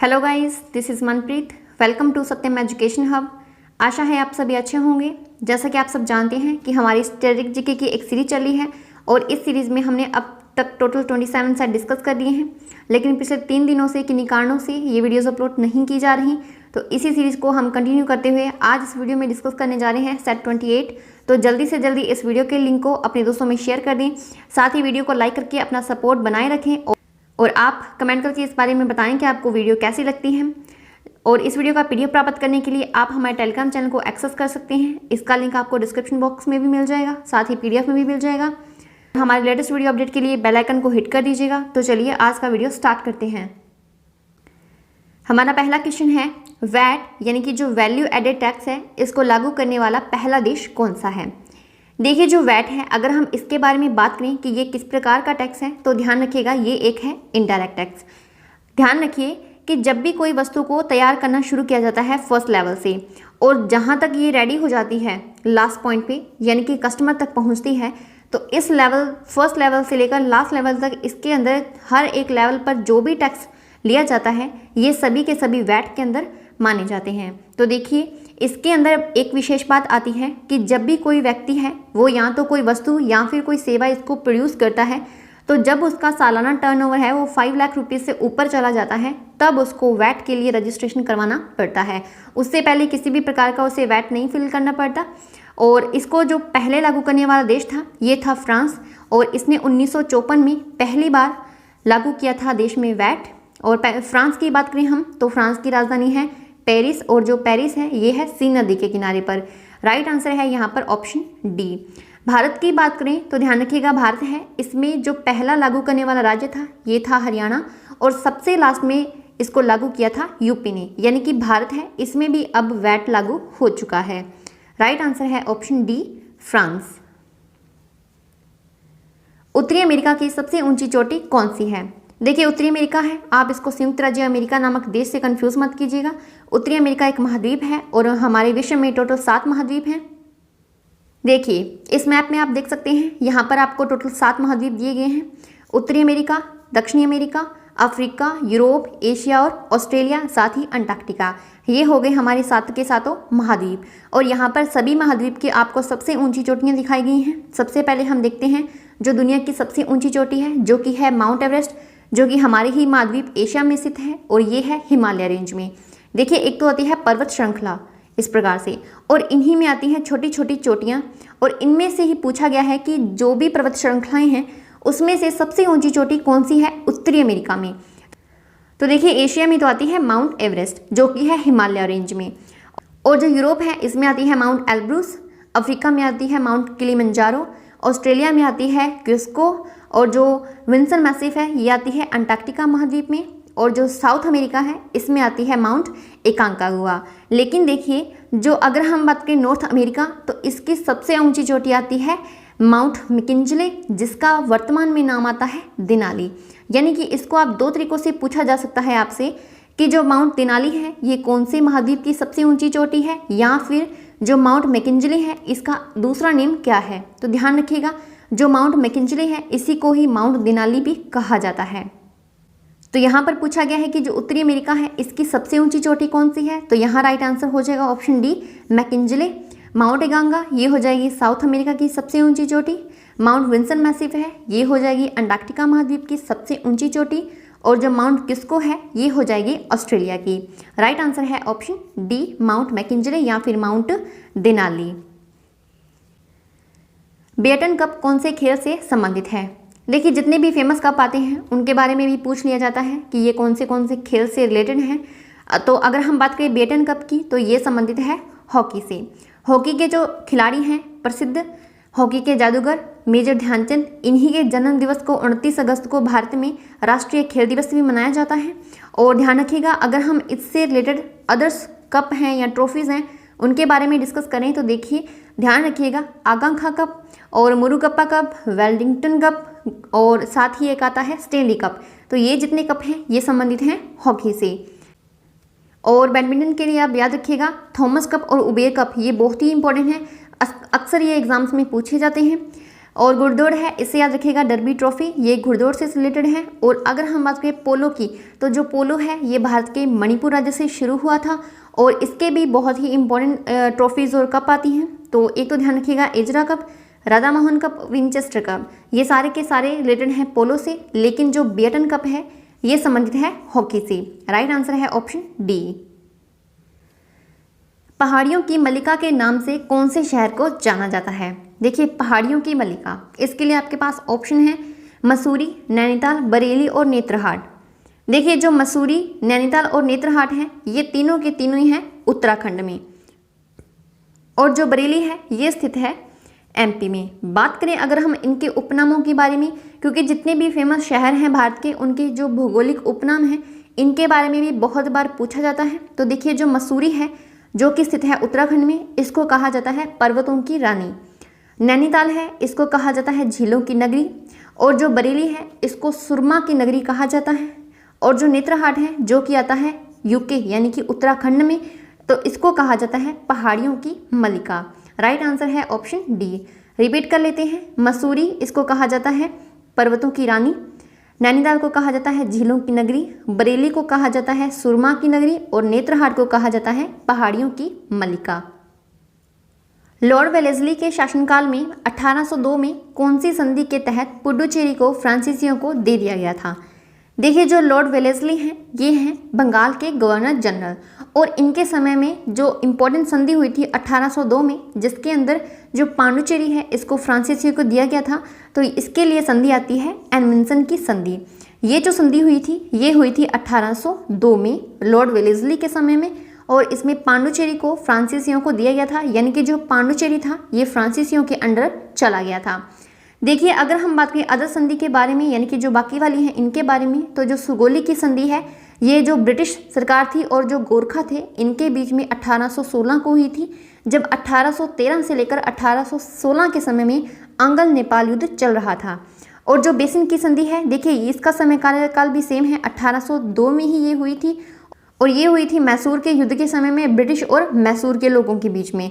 Hello guys, this is Manpreet. Welcome to Satyam education hub. आशा है आप सभी अच्छे होंगे। जैसा कि आप सब जानते हैं कि हमारी स्टैटिक जीके की एक सीरीज चली है और इस सीरीज़ में हमने अब तक टोटल 27 सेट डिस्कस कर दिए हैं, लेकिन पिछले 3 दिनों से किन्हीं कारणों से ये वीडियोज़ अपलोड नहीं की जा रही। तो इसी सीरीज़ को हम कंटिन्यू करते हुए आज इस वीडियो में डिस्कस करने जा रहे हैं सेट 28। तो जल्दी से जल्दी इस वीडियो के लिंक को अपने दोस्तों में शेयर कर दें, साथ ही वीडियो को लाइक करके अपना सपोर्ट बनाए रखें और आप कमेंट करके इस बारे में बताएं कि आपको वीडियो कैसी लगती है। और इस वीडियो का पीडीएफ प्राप्त करने के लिए आप हमारे टेलीग्राम चैनल को एक्सेस कर सकते हैं। इसका लिंक आपको डिस्क्रिप्शन बॉक्स में भी मिल जाएगा, साथ ही पीडीएफ में भी मिल जाएगा। हमारे लेटेस्ट वीडियो अपडेट के लिए बेल आइकन को हिट कर दीजिएगा। तो चलिए आज का वीडियो स्टार्ट करते हैं। हमारा पहला क्वेश्चन है, वैट यानी कि जो वैल्यू एडेड टैक्स है, इसको लागू करने वाला पहला देश कौन सा है। देखिए, जो वैट है, अगर हम इसके बारे में बात करें कि ये किस प्रकार का टैक्स है, तो ध्यान रखिएगा ये एक है इनडायरेक्ट टैक्स। ध्यान रखिए कि जब भी कोई वस्तु को तैयार करना शुरू किया जाता है फर्स्ट लेवल से, और जहाँ तक ये रेडी हो जाती है लास्ट पॉइंट पे, यानी कि कस्टमर तक पहुँचती है, तो इस लेवल फर्स्ट लेवल से लेकर लास्ट लेवल तक इसके अंदर हर एक लेवल पर जो भी टैक्स लिया जाता है, ये सभी के सभी वैट के अंदर माने जाते हैं। तो देखिए, इसके अंदर एक विशेष बात आती है कि जब भी कोई व्यक्ति है वो या तो कोई वस्तु या फिर कोई सेवा इसको प्रोड्यूस करता है, तो जब उसका सालाना टर्नओवर है वो 5 लाख रुपीज़ से ऊपर चला जाता है, तब उसको वैट के लिए रजिस्ट्रेशन करवाना पड़ता है। उससे पहले किसी भी प्रकार का उसे वैट नहीं फिल करना पड़ता। और इसको जो पहले लागू करने वाला देश था ये था फ्रांस, और इसने 1954 में पहली बार लागू किया था देश में वैट। और फ्रांस की बात करें हम, तो फ्रांस की राजधानी है पेरिस, और जो पेरिस है ये है सीन नदी के किनारे पर। राइट आंसर है यहाँ पर ऑप्शन डी। भारत की बात करें तो ध्यान रखिएगा भारत है, इसमें जो पहला लागू करने वाला राज्य था ये था हरियाणा, और सबसे लास्ट में इसको लागू किया था यूपी ने, यानी कि भारत है इसमें भी अब वैट लागू हो चुका है। राइट आंसर है ऑप्शन डी, फ्रांस। उत्तरी अमेरिका की सबसे ऊंची चोटी कौन सी है। देखिए, उत्तरी अमेरिका है, आप इसको संयुक्त राज्य अमेरिका नामक देश से कंफ्यूज मत कीजिएगा। उत्तरी अमेरिका एक महाद्वीप है और हमारे विश्व में टोटल 7 महाद्वीप हैं। देखिए, इस मैप में आप देख सकते हैं, यहाँ पर आपको टोटल 7 महाद्वीप दिए गए हैं। उत्तरी अमेरिका, दक्षिणी अमेरिका, अफ्रीका, यूरोप, एशिया और ऑस्ट्रेलिया, साथ ही अंटार्कटिका। ये हो गए हमारे 7 के 7 महाद्वीप। और यहाँ पर सभी महाद्वीप की आपको सबसे ऊंची चोटियाँ दिखाई गई हैं। सबसे पहले हम देखते हैं जो दुनिया की सबसे ऊंची चोटी है, जो कि है माउंट एवरेस्ट, जो कि हमारे ही महाद्वीप एशिया में स्थित है, और ये है हिमालय रेंज में। देखिए, एक तो आती है पर्वत श्रृंखला इस प्रकार से, और इन्हीं में आती हैं छोटी छोटी चोटियाँ, और इनमें से ही पूछा गया है कि जो भी पर्वत श्रृंखलाएं हैं उसमें से सबसे ऊंची चोटी कौन सी है उत्तरी अमेरिका में। तो देखिए, एशिया में तो आती है माउंट एवरेस्ट, जो कि है हिमालय रेंज में, और जो यूरोप है इसमें आती है माउंट एल्ब्रूस, अफ्रीका में आती है माउंट किलिमंजारो, ऑस्ट्रेलिया में आती है क्रिस्को, और जो विंसन मैसिफ है ये आती है अंटार्कटिका महाद्वीप में, और जो साउथ अमेरिका है इसमें आती है माउंट एकांकागुआ। लेकिन देखिए, जो अगर हम बात करें नॉर्थ अमेरिका, तो इसकी सबसे ऊंची चोटी आती है माउंट मैकिंजले, जिसका वर्तमान में नाम आता है देनाली। यानी कि इसको आप 2 तरीकों से पूछा जा सकता है आपसे कि जो माउंट देनाली है ये कौन से महाद्वीप की सबसे ऊंची चोटी है, या फिर जो माउंट मैकिंजले है इसका दूसरा नेम क्या है। तो ध्यान रखिएगा, जो माउंट मैकिंजले है इसी को ही माउंट देनाली भी कहा जाता है। तो यहाँ पर पूछा गया है कि जो उत्तरी अमेरिका है इसकी सबसे ऊंची चोटी कौन सी है, तो यहाँ राइट आंसर हो जाएगा ऑप्शन डी, मैकिंजले। माउंट एकांगा ये हो जाएगी साउथ अमेरिका की सबसे ऊंची चोटी। माउंट विंसन मैसिफ है ये हो जाएगी अंटार्कटिका महाद्वीप की सबसे ऊंची चोटी, और जो माउंट किस्को है ये हो जाएगी ऑस्ट्रेलिया की। राइट आंसर है ऑप्शन डी, माउंट मैकिंजले या फिर माउंट देनाली। बेटन कप कौन से खेल से संबंधित है। देखिए, जितने भी फेमस कप आते हैं उनके बारे में भी पूछ लिया जाता है कि ये कौन से खेल से रिलेटेड हैं। तो अगर हम बात करें बेटन कप की, तो ये संबंधित है हॉकी से। हॉकी के जो खिलाड़ी हैं प्रसिद्ध हॉकी के जादूगर मेजर ध्यानचंद, इन्हीं के जन्म दिवस को 29 अगस्त को भारत में राष्ट्रीय खेल दिवस भी मनाया जाता है। और ध्यान रखिएगा, अगर हम इससे रिलेटेड अदर्स कप हैं या ट्रॉफीज़ हैं उनके बारे में डिस्कस करें, तो देखिए ध्यान रखिएगा, आकांक्षा कप और मुरुगप्पा कप, वेलिंगटन कप, और साथ ही एक आता है स्टेनली कप। तो ये जितने कप हैं ये संबंधित हैं हॉकी से। और बैडमिंटन के लिए आप याद रखिएगा, थॉमस कप और उबेर कप ये बहुत ही इंपॉर्टेंट हैं, अक्सर ये एग्जाम्स में पूछे जाते हैं। और घुड़दौड़ है, इसे याद रखिएगा डर्बी ट्रॉफी, ये घुड़दौड़ से रिलेटेड है। और अगर हम बात करें पोलो की, तो जो पोलो है ये भारत के मणिपुर राज्य से शुरू हुआ था और इसके भी बहुत ही इंपॉर्टेंट ट्रॉफीज़ और कप आती हैं। तो एक तो ध्यान रखिएगा Ezra cup, Radha Mohan cup, Winchester cup, ये सारे के सारे रिलेटेड हैं पोलो से। लेकिन जो बेटन कप है ये संबंधित है हॉकी से। राइट आंसर है ऑप्शन डी। पहाड़ियों की मल्लिका के नाम से कौन से शहर को जाना जाता है? देखिए पहाड़ियों की मल्लिका, इसके लिए आपके पास ऑप्शन है मसूरी, नैनीताल, बरेली और नेत्रहाट। देखिए जो मसूरी, नैनीताल और नेत्रहाट हैं ये तीनों के तीनों ही हैं उत्तराखंड में, और जो बरेली है ये स्थित है एमपी में। बात करें अगर हम इनके उपनामों के बारे में, क्योंकि जितने भी फेमस शहर हैं भारत के उनके जो भौगोलिक उपनाम हैं इनके बारे में भी बहुत बार पूछा जाता है। तो देखिए जो मसूरी है जो कि स्थित है उत्तराखंड में, इसको कहा जाता है पर्वतों की रानी। नैनीताल है, इसको कहा जाता है झीलों की नगरी। और जो बरेली है इसको सुरमा की नगरी कहा जाता है। और जो नेत्रहाट है जो कि आता है यूके यानी कि उत्तराखंड में, तो इसको कहा जाता है पहाड़ियों की मल्लिका। राइट आंसर है ऑप्शन डी। रिपीट कर लेते हैं, मसूरी इसको कहा जाता है पर्वतों की रानी, नैनीताल को कहा जाता है झीलों की नगरी, बरेली को कहा जाता है सुरमा की नगरी और नेत्रहाट को कहा जाता है पहाड़ियों की मल्लिका। लॉर्ड वेलेस्ली के शासनकाल में 1802 में कौन सी संधि के तहत पुडुचेरी को फ्रांसीसियों को दे दिया गया था? देखिए जो लॉर्ड वेलेस्ली हैं ये हैं बंगाल के गवर्नर जनरल, और इनके समय में जो इम्पोर्टेंट संधि हुई थी 1802 में, जिसके अंदर जो पांडुचेरी है इसको फ्रांसीसियों को दिया गया था। तो इसके लिए संधि आती है एडमिंसन की संधि। ये जो संधि हुई थी ये हुई थी 1802 में लॉर्ड वेलेस्ली के समय में, और इसमें पांडुचेरी को फ्रांसीसियों को दिया गया था, यानी कि जो पांडुचेरी था ये फ्रांसीसियों के अंडर चला गया था। देखिए अगर हम बात करें अदर संधि के बारे में, यानी कि जो बाकी वाली हैं इनके बारे में, तो जो सुगोली की संधि है ये जो ब्रिटिश सरकार थी और जो गोरखा थे इनके बीच में 1816 को हुई थी, जब 1813 से लेकर 1816 के समय में आंगल नेपाल युद्ध चल रहा था। और जो बेसिन की संधि है, देखिए इसका समय कार्यकाल भी सेम है, 1802 में ही ये हुई थी, और ये हुई थी मैसूर के युद्ध के समय में ब्रिटिश और मैसूर के लोगों के बीच में।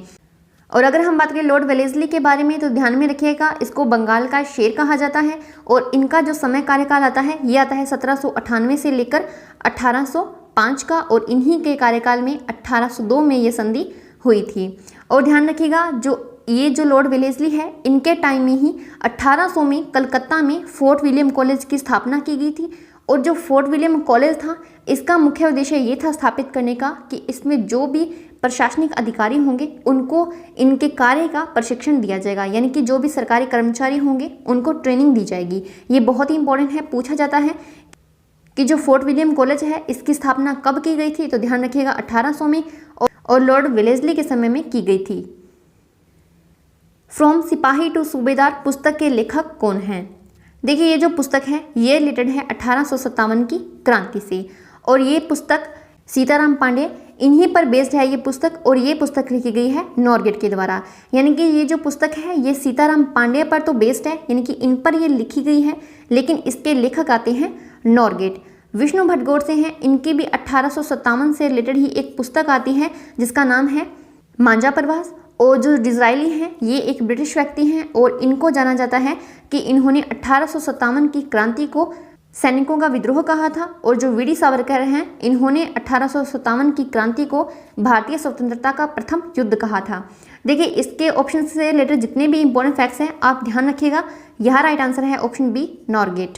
और अगर हम बात करें लॉर्ड वेलेस्ली के बारे में, तो ध्यान में रखिएगा इसको बंगाल का शेर कहा जाता है, और इनका जो समय कार्यकाल आता है ये आता है 1798 से लेकर 1805 का, और इन्हीं के कार्यकाल में 1802 में ये संधि हुई थी। और ध्यान रखिएगा जो लॉर्ड वेलेस्ली है इनके टाइम में ही 1800 में कलकत्ता में फोर्ट विलियम कॉलेज की स्थापना की गई थी। और जो फोर्ट विलियम कॉलेज था इसका मुख्य उद्देश्य ये था स्थापित करने का कि इसमें जो भी प्रशासनिक अधिकारी होंगे उनको इनके कार्य का प्रशिक्षण दिया जाएगा, यानी कि जो भी सरकारी कर्मचारी होंगे उनको ट्रेनिंग दी जाएगी। ये बहुत ही इंपॉर्टेंट है, पूछा जाता है कि जो फोर्ट विलियम कॉलेज है इसकी स्थापना कब की गई थी, तो ध्यान रखिएगा 1800 में, और लॉर्ड वेलेस्ली के समय में की गई थी। फ्रॉम सिपाही टू सूबेदार पुस्तक के लेखक कौन हैं? देखिए ये जो पुस्तक है ये रिलेटेड है 1857 की क्रांति से, और ये पुस्तक सीताराम पांडे इन्हीं पर बेस्ड है ये पुस्तक, और ये पुस्तक लिखी गई है नॉर्गेट के द्वारा। यानी कि ये जो पुस्तक है ये सीताराम पांडे पर तो बेस्ड है, यानी कि इन पर ये लिखी गई है, लेकिन इसके लेखक आते हैं नॉर्गेट। विष्णु भटगोडसे हैं, इनकी भी 1857 से रिलेटेड ही एक पुस्तक आती है जिसका नाम है मांझा प्रवास। और जो डिज़रायली हैं ये एक ब्रिटिश व्यक्ति हैं, और इनको जाना जाता है कि इन्होंने 1857 की क्रांति को सैनिकों का विद्रोह कहा था, और जो वीडी सावरकर हैं इन्होंने 1857 की क्रांति को भारतीय स्वतंत्रता का प्रथम युद्ध कहा था। देखिए इसके ऑप्शन से रिलेटेड जितने भी इंपॉर्टेंट फैक्ट्स हैं आप ध्यान रखिएगा। यहाँ राइट आंसर है ऑप्शन बी नॉर्गेट।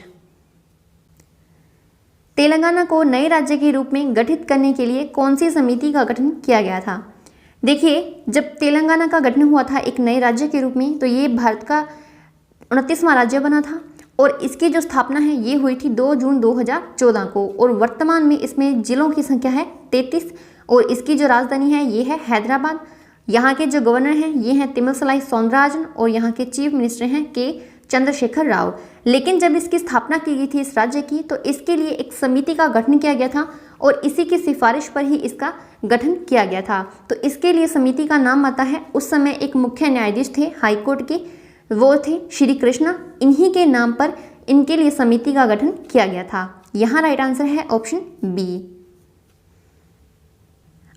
तेलंगाना को नए राज्य के रूप में गठित करने के लिए कौन सी समिति का गठन किया गया था? देखिए जब तेलंगाना का गठन हुआ था एक नए राज्य के रूप में, तो ये भारत का 29वां राज्य बना था, और इसकी जो स्थापना है ये हुई थी 2 जून 2014 को, और वर्तमान में इसमें जिलों की संख्या है 33, और इसकी जो राजधानी है ये है हैदराबाद। यहाँ के जो गवर्नर हैं ये हैं तिमिलसलाई सौंदरराजन, और यहाँ के चीफ मिनिस्टर हैं के चंद्रशेखर राव। लेकिन जब इसकी स्थापना की गई थी इस राज्य की, तो इसके लिए एक समिति का गठन किया गया था, और इसी की सिफारिश पर ही इसका गठन किया गया था। तो इसके लिए समिति का नाम आता है, उस समय एक मुख्य न्यायाधीश थे हाईकोर्ट के, वो थे श्री कृष्णा, इन्हीं के नाम पर इनके लिए समिति का गठन किया गया था। यहाँ राइट आंसर है ऑप्शन बी।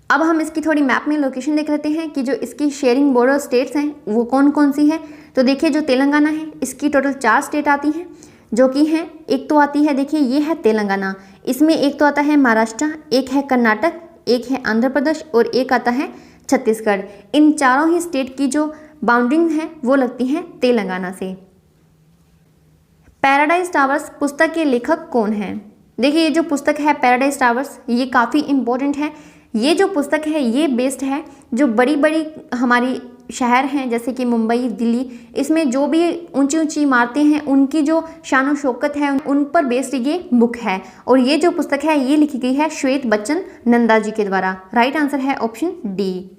अब हम इसकी थोड़ी मैप में लोकेशन देख लेते हैं कि जो इसकी शेयरिंग बॉर्डर स्टेट्स हैं वो कौन कौन सी है। तो देखिए जो तेलंगाना है इसकी टोटल 4 स्टेट आती हैं, जो कि हैं, एक तो आती है, देखिए ये है तेलंगाना, इसमें एक तो आता है महाराष्ट्र, एक है कर्नाटक, एक है आंध्र प्रदेश और एक आता है छत्तीसगढ़। इन चारों ही स्टेट की जो बाउंड्रिंग है वो लगती हैं तेलंगाना से। पैराडाइज टावर्स पुस्तक के लेखक कौन हैं? देखिए ये जो पुस्तक है पैराडाइज टावर्स ये काफ़ी इम्पोर्टेंट है। ये जो पुस्तक है ये बेस्ड है जो बड़ी बड़ी हमारी शहर हैं जैसे कि मुंबई, दिल्ली, इसमें जो भी ऊंची ऊंची इमारतें हैं उनकी जो शान शौकत है उन पर बेस्ड ये बुक है। और ये जो पुस्तक है ये लिखी गई है श्वेत बच्चन नंदा जी के द्वारा। राइट आंसर है ऑप्शन डी।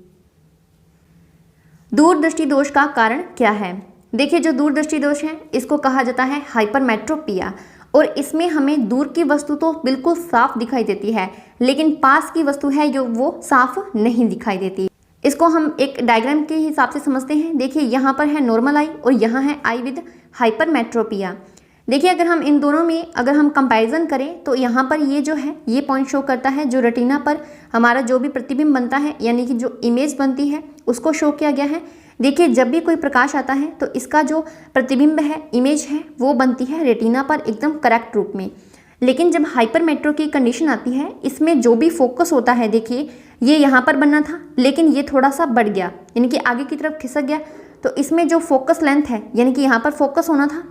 दूरदृष्टि दोष का कारण क्या है? देखिए जो दूरदृष्टि दोष है इसको कहा जाता है हाइपरमेट्रोपिया, और इसमें हमें दूर की वस्तु तो बिल्कुल साफ दिखाई देती है लेकिन पास की वस्तु है जो वो साफ नहीं दिखाई देती। इसको हम एक डायग्राम के हिसाब से समझते हैं। देखिए यहाँ पर है नॉर्मल आई और यहाँ है आई विद हाइपरमेट्रोपिया। देखिए अगर हम इन दोनों में अगर हम कंपैरिजन करें तो यहाँ पर ये जो है ये पॉइंट शो करता है जो रेटिना पर हमारा जो भी प्रतिबिंब बनता है यानी कि जो इमेज बनती है उसको शो किया गया है। देखिए जब भी कोई प्रकाश आता है तो इसका जो प्रतिबिंब है, इमेज है, वो बनती है रेटिना पर एकदम करेक्ट रूप में। लेकिन जब हाइपरमेट्रो की कंडीशन आती है इसमें जो भी फोकस होता है, देखिए ये यहाँ पर बनना था लेकिन ये थोड़ा सा बढ़ गया यानी कि आगे की तरफ खिसक गया, तो इसमें जो फोकस लेंथ है यानी कि यहाँ पर फोकस होना था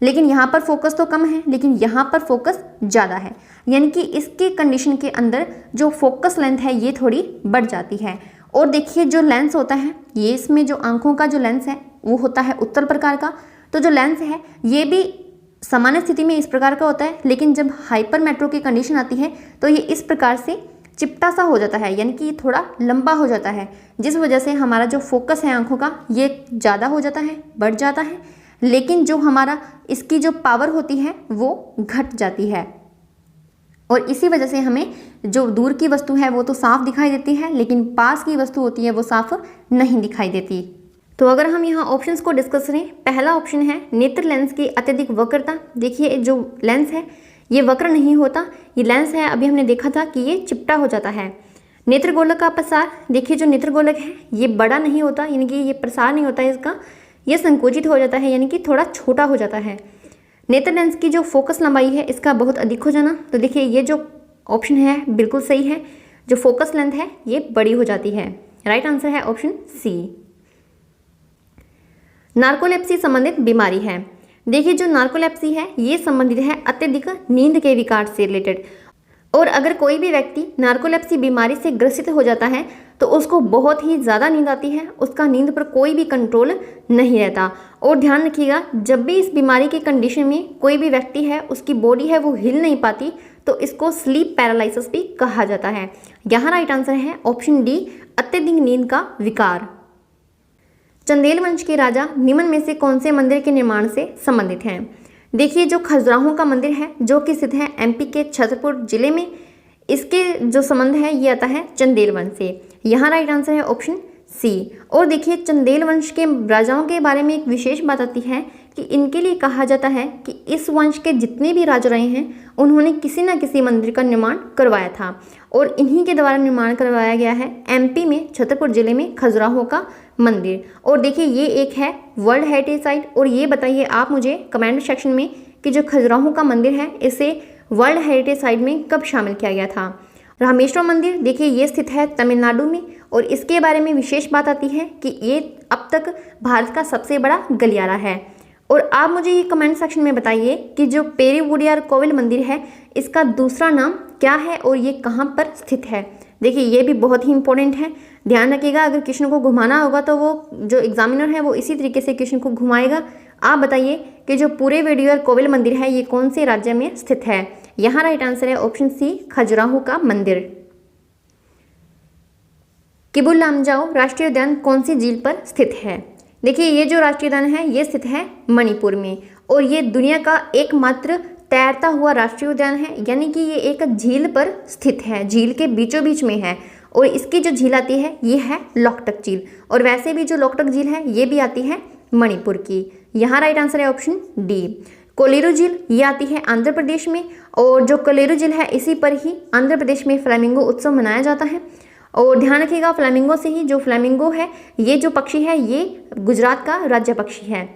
लेकिन यहाँ पर फोकस तो कम है लेकिन यहाँ पर फोकस ज़्यादा है, यानी कि इसकी कंडीशन के अंदर जो फोकस लेंथ है ये थोड़ी बढ़ जाती है। और देखिए जो लेंस होता है ये इसमें जो आंखों का जो लेंस है वो होता है उत्तल प्रकार का, तो जो लेंस है ये भी सामान्य स्थिति में इस प्रकार का होता है लेकिन जब हाइपरमेट्रो की कंडीशन आती है तो ये इस प्रकार से चिपटा सा हो जाता है यानी कि ये थोड़ा लंबा हो जाता है, जिस वजह से हमारा जो फोकस है आंखों का ये ज़्यादा हो जाता है, बढ़ जाता है, लेकिन जो हमारा इसकी जो पावर होती है वो घट जाती है। और इसी वजह से हमें जो दूर की वस्तु है वो तो साफ दिखाई देती है लेकिन पास की वस्तु होती है वो साफ नहीं दिखाई देती। तो अगर हम यहाँ ऑप्शंस को डिस्कस करें, पहला ऑप्शन है नेत्र लेंस की अत्यधिक वक्रता। देखिए जो लेंस है ये वक्र नहीं होता, ये लेंस है अभी हमने देखा था कि ये चिपटा हो जाता है। नेत्र गोलक का प्रसार, देखिए जो नेत्र गोलक है ये बड़ा नहीं होता यानी कि ये प्रसार नहीं होता है इसका, ये संकुचित हो जाता है यानी कि थोड़ा छोटा हो जाता है। नेत्र लेंस की जो फोकस लंबाई है इसका बहुत अधिक हो जाना, तो देखिए ये जो ऑप्शन है बिल्कुल सही है, जो फोकस लेंथ है ये बड़ी हो जाती है। राइट आंसर है ऑप्शन सी। नार्कोलेप्सी संबंधित बीमारी है। देखिए जो नार्कोलेप्सी है ये संबंधित है अत्यधिक नींद के विकार से रिलेटेड, और अगर कोई भी व्यक्ति नार्कोलेप्सी बीमारी से ग्रसित हो जाता है तो उसको बहुत ही ज़्यादा नींद आती है, उसका नींद पर कोई भी कंट्रोल नहीं रहता। और ध्यान रखिएगा जब भी इस बीमारी की कंडीशन में कोई भी व्यक्ति है उसकी बॉडी है वो हिल नहीं पाती तो इसको स्लीप पैरालिसिस भी कहा जाता है। यहाँ राइट आंसर है ऑप्शन डी, अत्यधिक नींद का विकार। चंदेल वंश के राजा निम्न में से कौन से मंदिर के निर्माण से संबंधित हैं? देखिए जो खजुराहो का मंदिर है जो कि स्थित है एमपी के छतरपुर जिले में, इसके जो संबंध है ये आता है चंदेल वंश से। यहाँ राइट आंसर है ऑप्शन सी। और देखिए चंदेल वंश के राजाओं के बारे में एक विशेष बात आती है कि इनके लिए कहा जाता है कि इस वंश के जितने भी राजा रहे हैं उन्होंने किसी न किसी मंदिर का निर्माण करवाया था, और इन्हीं के द्वारा निर्माण करवाया गया है एमपी में छतरपुर जिले में खजुराहो का मंदिर। और देखिए ये एक है वर्ल्ड हेरिटेज साइट, और ये बताइए आप मुझे कमेंट सेक्शन में कि जो खजुराहो का मंदिर है इसे वर्ल्ड हेरिटेज साइट में कब शामिल किया गया था। रामेश्वरम मंदिर, देखिए ये स्थित है तमिलनाडु में, और इसके बारे में विशेष बात आती है कि ये अब तक भारत का सबसे बड़ा गलियारा है। और आप मुझे ये कमेंट सेक्शन में बताइए कि जो पेरीवुडियार कोविल मंदिर है इसका दूसरा नाम क्या है और ये कहाँ पर स्थित है। देखिए ये भी बहुत ही इंपॉर्टेंट है, ध्यान रखिएगा। अगर कृष्ण को घुमाना होगा तो वो जो एग्जामिनर है वो इसी तरीके से कृष्ण को घुमाएगा। आप बताइए कि जो पूरे वेडियर कोविल मंदिर है ये कौन से राज्य में स्थित है। यहाँ राइट आंसर है ऑप्शन सी, खजुराहो का मंदिर। किबुल लामजाओ राष्ट्रीय उद्यान कौन सी झील पर स्थित है? देखिए ये जो राष्ट्रीय उद्यान है ये स्थित है मणिपुर में, और ये दुनिया का एकमात्र तैरता हुआ राष्ट्रीय उद्यान है, यानी कि ये एक झील पर स्थित है, झील के बीचों बीच में है। और इसकी जो झील आती है ये है लोकटक झील, और वैसे भी जो लोकटक झील है ये भी आती है मणिपुर की। यहाँ राइट आंसर है ऑप्शन डी। कोलेरू झील ये आती है आंध्र प्रदेश में, और जो कोलेरू झील है इसी पर ही आंध्र प्रदेश में फ्लेमिंगो उत्सव मनाया जाता है। और ध्यान रखिएगा फ्लैमिंगो से ही, जो फ्लैमिंगो है ये जो पक्षी है ये गुजरात का राज्य पक्षी है।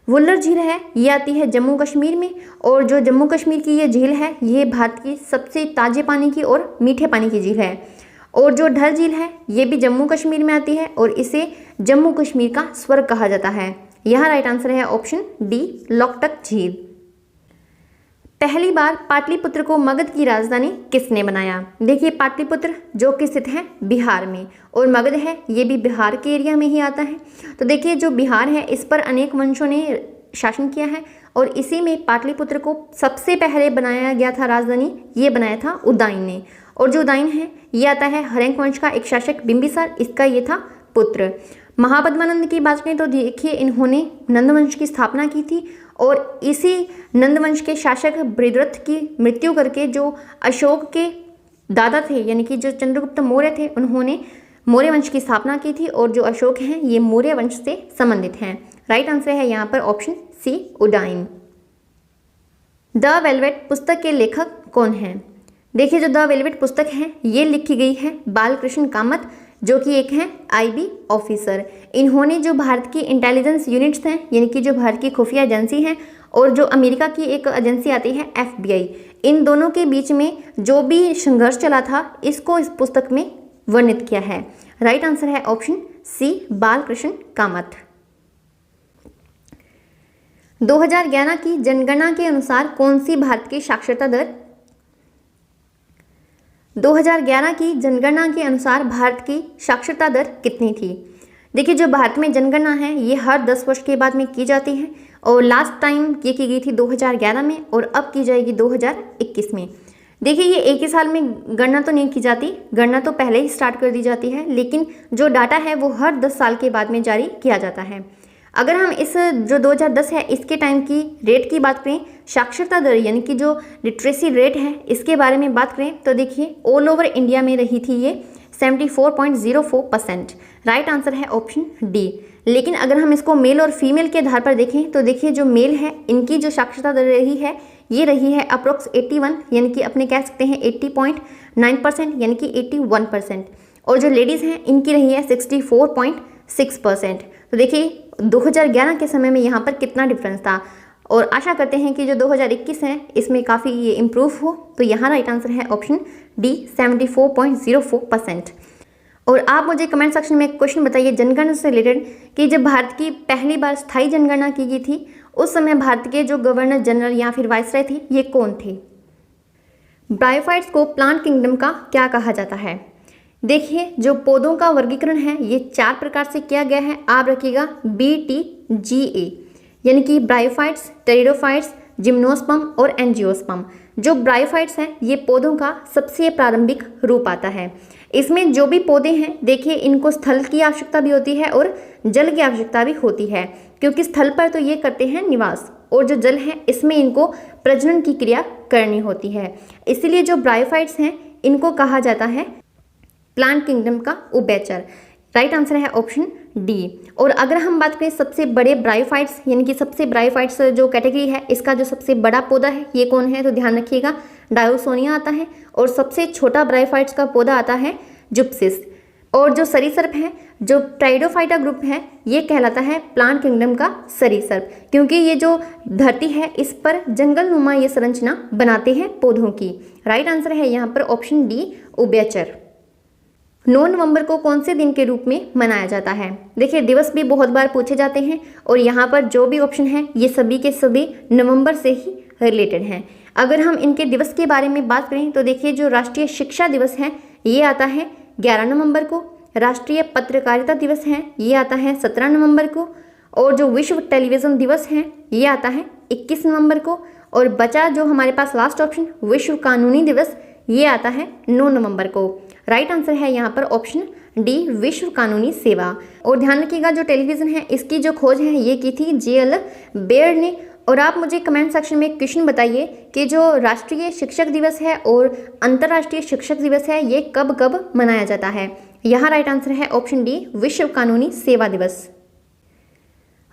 वुल्लर झील है ये आती है जम्मू कश्मीर में, और जो जम्मू कश्मीर की ये झील है ये भारत की सबसे ताजे पानी की और मीठे पानी की झील है। और जो डल झील है ये भी जम्मू कश्मीर में आती है और इसे जम्मू कश्मीर का स्वर्ग कहा जाता है। यहाँ राइट आंसर है ऑप्शन डी, लोकटक झील। पहली बार पाटलिपुत्र को मगध की राजधानी किसने बनाया? देखिए पाटलिपुत्र जो कि स्थित है बिहार में, और मगध है ये भी बिहार के एरिया में ही आता है। तो देखिए जो बिहार है इस पर अनेक वंशों ने शासन किया है, और इसी में पाटलिपुत्र को सबसे पहले बनाया गया था राजधानी, ये बनाया था उदयन ने। और जो उदयन है ये आता है हर्यंक वंश का एक शासक बिंबिसार, इसका ये था पुत्र। महापद्मानंद की बात करें तो देखिए इन्होंने नंदवंश की स्थापना की थी, और इसी नंदवंश के शासक बृहद्रथ की मृत्यु करके जो अशोक के दादा थे यानी कि जो चंद्रगुप्त मौर्य थे उन्होंने मौर्य वंश की स्थापना की थी, और जो अशोक हैं ये मौर्य वंश से संबंधित हैं। राइट आंसर है यहाँ पर option C, Udayan. The velvet पुस्तक के लेखक कौन हैं? देखिए जो द वेलवेट पुस्तक है ये लिखी गई है बालकृष्ण कामत, जो कि एक हैं आईबी ऑफिसर। इन्होंने जो भारत की इंटेलिजेंस यूनिट्स हैं यानी कि जो भारत की खुफिया एजेंसी हैं और जो अमेरिका की एक एजेंसी आती है FBI, इन दोनों के बीच में जो भी संघर्ष चला था इसको इस पुस्तक में वर्णित किया है। राइट आंसर है ऑप्शन सी, बालकृष्ण कामत। 2011 की जनगणना के अनुसार कौन सी भारत की साक्षरता दर 2011 की जनगणना के अनुसार भारत की साक्षरता दर कितनी थी? देखिए जो भारत में जनगणना है ये हर 10 वर्ष के बाद में की जाती है, और लास्ट टाइम ये की गई थी 2011 में, और अब की जाएगी 2021 में। देखिए ये एक ही साल में गणना तो नहीं की जाती, गणना तो पहले ही स्टार्ट कर दी जाती है, लेकिन जो डाटा है वो हर 10 साल के बाद में जारी किया जाता है। अगर हम इस जो 2010 है इसके टाइम की रेट की बात करें, साक्षरता दर यानी कि जो लिटरेसी रेट है इसके बारे में बात करें तो देखिए ऑल ओवर इंडिया में रही थी ये 74.04%। राइट आंसर है ऑप्शन डी। लेकिन अगर हम इसको मेल और फीमेल के आधार पर देखें तो देखिए जो मेल है इनकी जो साक्षरता दर रही है ये रही है अप्रोक्स 81 यानी कि अपने कह सकते हैं 80.9% यानी कि 81%, और जो लेडीज़ हैं इनकी रही है 64.6%। तो देखिए 2011 के समय में यहाँ पर कितना डिफरेंस था, और आशा करते हैं कि जो 2021 है इसमें काफ़ी ये इम्प्रूव हो। तो यहाँ राइट आंसर है ऑप्शन डी, 74.04%। और आप मुझे कमेंट सेक्शन में एक क्वेश्चन बताइए जनगणना से रिलेटेड कि जब भारत की पहली बार स्थायी जनगणना की गई थी उस समय भारत के जो गवर्नर जनरल या फिर वाइसराय थे ये कौन थे? ब्रायोफाइट्स को प्लांट किंगडम का क्या कहा जाता है? देखिए जो पौधों का वर्गीकरण है ये 4 प्रकार से किया गया है, आप रखिएगा BTGA, यानी कि ब्रायोफाइट्स, टेरिडोफाइट्स, जिम्नोस्पर्म और एंजियोस्पर्म। जो ब्रायोफाइट्स हैं ये पौधों का सबसे प्रारंभिक रूप आता है। इसमें जो भी पौधे हैं देखिए इनको स्थल की आवश्यकता भी होती है और जल की आवश्यकता भी होती है, क्योंकि स्थल पर तो ये करते हैं निवास, और जो जल है इसमें इनको प्रजनन की क्रिया करनी होती है। इसीलिए जो ब्रायोफाइट्स हैं इनको कहा जाता है प्लांट किंगडम का उभयचर। राइट आंसर है ऑप्शन डी। और अगर हम बात करें सबसे बड़े ब्रायोफाइट्स यानी कि सबसे ब्रायोफाइट्स जो कैटेगरी है इसका जो सबसे बड़ा पौधा है ये कौन है, तो ध्यान रखिएगा डायोसोनिया आता है, और सबसे छोटा ब्रायोफाइट्स का पौधा आता है जुप्सिस। और जो सरीसर्प है जो ट्राइडोफाइटा ग्रुप है ये कहलाता है प्लांट किंगडम का सरीसर्प, क्योंकि ये जो धरती है इस पर जंगल नुमा ये संरचना बनाते हैं पौधों की। राइट आंसर है यहाँ पर ऑप्शन डी, उभयचर। 9 नवंबर को कौन से दिन के रूप में मनाया जाता है? देखिए दिवस भी बहुत बार पूछे जाते हैं, और यहाँ पर जो भी ऑप्शन है ये सभी के सभी नवंबर से ही रिलेटेड हैं। अगर हम इनके दिवस के बारे में बात करें तो देखिए जो राष्ट्रीय शिक्षा दिवस है ये आता है 11 नवंबर को, राष्ट्रीय पत्रकारिता दिवस है ये आता है 17 नवंबर को, और जो विश्व टेलीविज़न दिवस है ये आता है 21 नवंबर को, और बचा जो हमारे पास लास्ट ऑप्शन विश्व कानूनी दिवस ये आता है 9 नवंबर को। राइट आंसर है यहाँ पर ऑप्शन डी, विश्व कानूनी सेवा। और ध्यान रखिएगा जो टेलीविज़न है इसकी जो खोज है ये की थी JL बेयर ने। और आप मुझे कमेंट सेक्शन में क्वेश्चन बताइए कि जो राष्ट्रीय शिक्षक दिवस है और अंतर्राष्ट्रीय शिक्षक दिवस है ये कब कब मनाया जाता है? यहाँ राइट आंसर है ऑप्शन डी, विश्व कानूनी सेवा दिवस।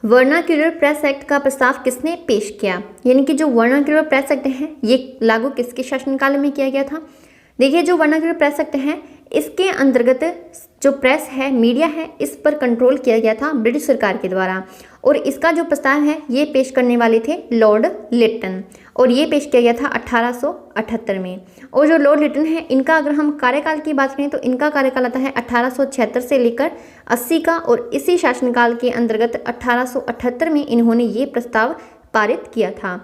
वर्नाक्यूलर प्रेस एक्ट का प्रस्ताव किसने पेश किया? यानी कि जो वर्नाक्यूलर प्रेस एक्ट है ये लागू किसके शासनकाल में किया गया था? देखिए जो वर्नाक्यूलर प्रेस एक्ट है इसके अंतर्गत जो प्रेस है, मीडिया है, इस पर कंट्रोल किया गया था ब्रिटिश सरकार के द्वारा। और इसका जो प्रस्ताव है ये पेश करने वाले थे लॉर्ड लिटन, और ये पेश किया गया था 1878 में। और जो लॉर्ड लिटन है, इनका अगर हम कार्यकाल की बात करें तो इनका कार्यकाल आता है 1876 से लेकर 80 का, और इसी शासनकाल के अंतर्गत 1878 में इन्होंने ये प्रस्ताव पारित किया था।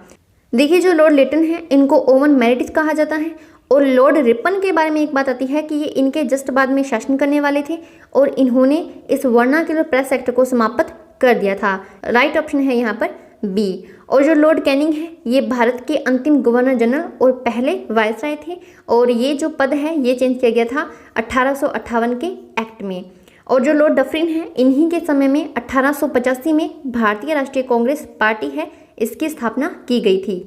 देखिए, जो लॉर्ड लिटन है इनको ओवन मेरिटिज कहा जाता है। और लॉर्ड रिपन के बारे में एक बात आती है कि ये इनके जस्ट बाद में शासन करने वाले थे, और इन्होंने इस वर्नाक्युलर प्रेस एक्ट को समाप्त कर दिया था। राइट ऑप्शन है यहाँ पर बी। और जो लॉर्ड कैनिंग है, ये भारत के अंतिम गवर्नर जनरल और पहले वायसराय थे, और ये जो पद है ये चेंज किया गया था 1858 के एक्ट में। और जो लॉर्ड डफरिन है, इन्हीं के समय में 1885 में भारतीय राष्ट्रीय कांग्रेस पार्टी है, इसकी स्थापना की गई थी।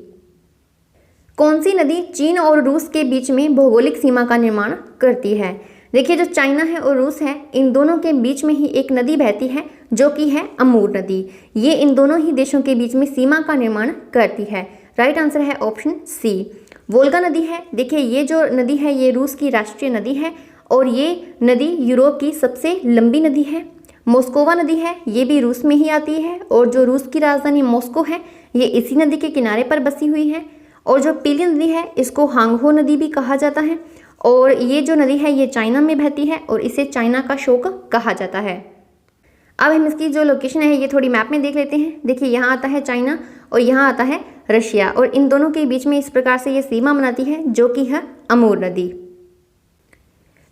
कौन सी नदी चीन और रूस के बीच में भौगोलिक सीमा का निर्माण करती है? देखिए, जो चाइना है और रूस है, इन दोनों के बीच में ही एक नदी बहती है जो कि है अमूर नदी। ये इन दोनों ही देशों के बीच में सीमा का निर्माण करती है। राइट आंसर है ऑप्शन सी, वोल्गा नदी है। देखिए, ये जो नदी है ये रूस की राष्ट्रीय नदी है, और ये नदी यूरोप की सबसे लंबी नदी है। मोस्कोवा नदी है, ये भी रूस में ही आती है, और जो रूस की राजधानी मॉस्को है ये इसी नदी के किनारे पर बसी हुई है। और जो पीली नदी है इसको हांगहो नदी भी कहा जाता है, और ये जो नदी है ये चाइना में बहती है, और इसे चाइना का शोक कहा जाता है। अब हम इसकी जो लोकेशन है ये थोड़ी मैप में देख लेते हैं। देखिए, यहाँ आता है चाइना और यहाँ आता है रशिया, और इन दोनों के बीच में इस प्रकार से ये सीमा बनाती है जो कि है अमूर नदी।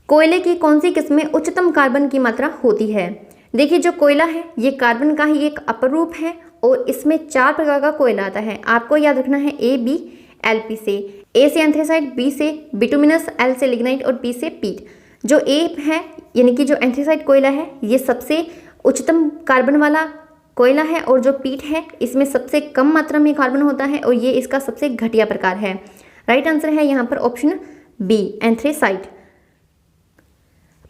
कोयले की कौन सी किस्म में उच्चतम कार्बन की मात्रा होती है? देखिए, जो कोयला है ये कार्बन का ही एक अपर रूप है, और इसमें 4 प्रकार का कोयला आता है। आपको याद रखना है ए, बी, एलपी से। ए से एंथ्रेसाइट, बी से बिटुमिनस, एल से लिग्नाइट और पी से पीट। जो ए है यानी कि जो एंथ्रेसाइट कोयला है ये सबसे उच्चतम कार्बन वाला कोयला है, और जो पीट है इसमें सबसे कम मात्रा में कार्बन होता है, और ये इसका सबसे घटिया प्रकार है। राइट आंसर है यहाँ पर ऑप्शन बी, एंथ्रेसाइट।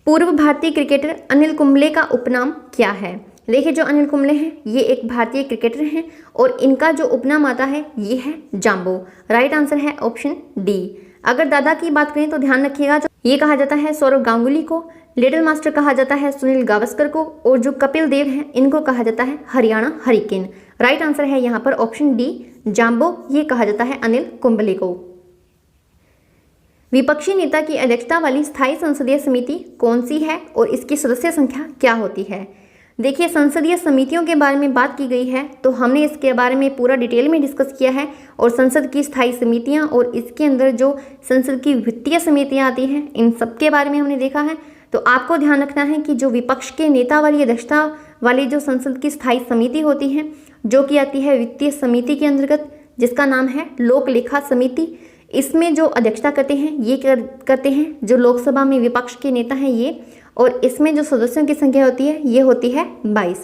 पूर्व भारतीय क्रिकेटर अनिल कुंबले का उपनाम क्या है? देखिए, जो अनिल कुंबले हैं ये एक भारतीय क्रिकेटर हैं, और इनका जो उपनाम आता है ये है जाम्बो। राइट आंसर है ऑप्शन डी। अगर दादा की बात करें तो ध्यान रखिएगा, जो ये कहा जाता है सौरव गांगुली को, लिटिल मास्टर कहा जाता है सुनील गावस्कर को, और जो कपिल देव हैं इनको कहा जाता है हरियाणा हरिकेन। राइट आंसर है यहाँ पर ऑप्शन डी, जाम्बो ये कहा जाता है अनिल कुंबले को। विपक्षी नेता की अध्यक्षता वाली स्थायी संसदीय समिति कौन सी है और इसकी सदस्य संख्या क्या होती है? देखिए, संसदीय समितियों के बारे में बात की गई है तो हमने इसके बारे में पूरा डिटेल में डिस्कस किया है, और संसद की स्थायी समितियां और इसके अंदर जो संसद की वित्तीय समितियां आती हैं इन सब के बारे में हमने देखा है। तो आपको ध्यान रखना है कि जो विपक्ष के नेता वाली अध्यक्षता वाली जो संसद की स्थायी समिति होती है जो कि आती है वित्तीय समिति के अंतर्गत, जिसका नाम है लोक लेखा समिति, इसमें जो अध्यक्षता करते हैं ये करते हैं जो लोकसभा में विपक्ष के नेता हैं ये, और इसमें जो सदस्यों की संख्या होती है ये होती है 22।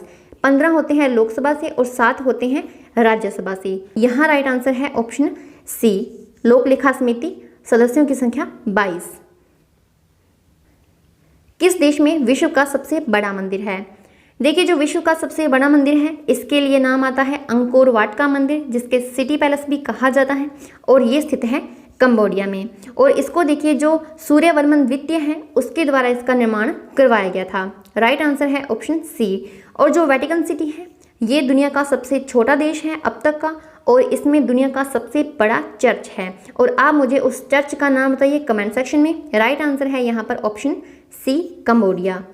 15 होते हैं लोकसभा से और 7 होते हैं राज्यसभा से। यहाँ राइट आंसर है ऑप्शन सी, लोक लेखा समिति, सदस्यों की संख्या 22। किस देश में विश्व का सबसे बड़ा मंदिर है? देखिए, जो विश्व का सबसे बड़ा मंदिर है इसके लिए नाम आता है अंकोर वाट का मंदिर, जिसके सिटी पैलेस भी कहा जाता है, और ये स्थित है कंबोडिया में। और इसको देखिए, जो सूर्यवर्मन द्वितीय है उसके द्वारा इसका निर्माण करवाया गया था। राइट आंसर है ऑप्शन सी। और जो वेटिकन सिटी है ये दुनिया का सबसे छोटा देश है अब तक का, और इसमें दुनिया का सबसे बड़ा चर्च है। और आप मुझे उस चर्च का नाम बताइए कमेंट सेक्शन में। राइट आंसर है यहाँ पर ऑप्शन सी, कंबोडिया।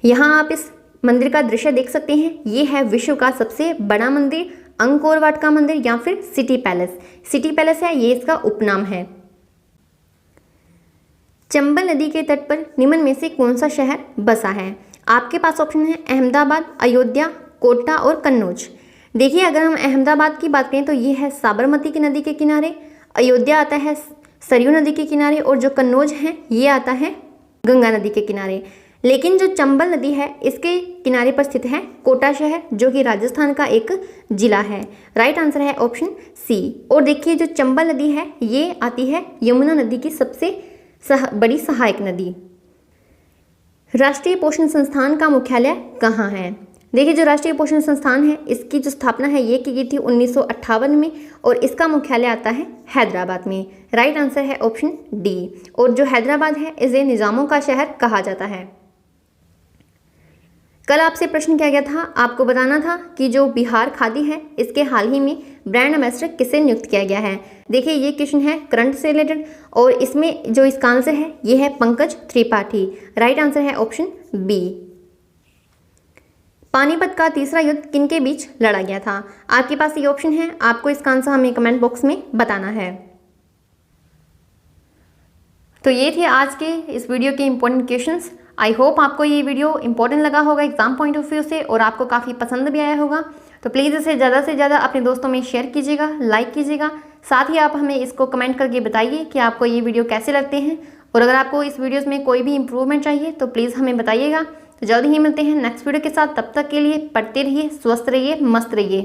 यहाँ आप इस मंदिर का दृश्य देख सकते हैं, ये है विश्व का सबसे बड़ा मंदिर अंकोर वाट का मंदिर या फिर सिटी पैलेस। सिटी पैलेस है ये इसका उपनाम है। चंबल नदी के तट पर निम्न में से कौन सा शहर बसा है? आपके पास ऑप्शन है अहमदाबाद, अयोध्या, कोटा और कन्नौज। देखिए, अगर हम अहमदाबाद की बात करें तो ये है साबरमती की नदी के किनारे, अयोध्या आता है सरयू नदी के किनारे, और जो कन्नौज है ये आता है गंगा नदी के किनारे। लेकिन जो चंबल नदी है इसके किनारे पर स्थित है कोटा शहर, जो कि राजस्थान का एक जिला है। राइट आंसर है ऑप्शन सी। और देखिए, जो चंबल नदी है ये आती है यमुना नदी की सबसे बड़ी सहायक नदी। राष्ट्रीय पोषण संस्थान का मुख्यालय कहाँ है? देखिए जो राष्ट्रीय पोषण संस्थान है इसकी जो स्थापना है ये की गई थी 1958 में और इसका मुख्यालय आता है हैदराबाद में। राइट आंसर है ऑप्शन डी। और जो हैदराबाद है इसे निज़ामों का शहर कहा जाता है। कल आपसे प्रश्न किया गया था, आपको बताना था कि जो बिहार खादी है इसके हाल ही में ब्रांड एम्बेसडर किसे नियुक्त किया गया है। देखिए ये क्वेश्चन है करंट से रिलेटेड और इसमें जो इसका आंसर है ये है पंकज त्रिपाठी। राइट आंसर है ऑप्शन बी। पानीपत का तीसरा युद्ध किनके बीच लड़ा गया था। आपके पास ये ऑप्शन है, आपको इसका आंसर हमें कमेंट बॉक्स में बताना है। तो ये थे आज के इस वीडियो के इंपॉर्टेंट क्वेश्चंस। आई होप आपको ये वीडियो इंपॉर्टेंट लगा होगा एग्जाम पॉइंट ऑफ व्यू से और आपको काफ़ी पसंद भी आया होगा। तो प्लीज़ इसे ज़्यादा से ज़्यादा अपने दोस्तों में शेयर कीजिएगा, लाइक कीजिएगा। साथ ही आप हमें इसको कमेंट करके बताइए कि आपको ये वीडियो कैसे लगते हैं और अगर आपको इस वीडियोज़ में कोई भी इंप्रूवमेंट चाहिए तो प्लीज़ हमें बताइएगा। तो जल्द ही मिलते हैं नेक्स्ट वीडियो के साथ। तब तक के लिए पढ़ते रहिए, स्वस्थ रहिए, मस्त रहिए।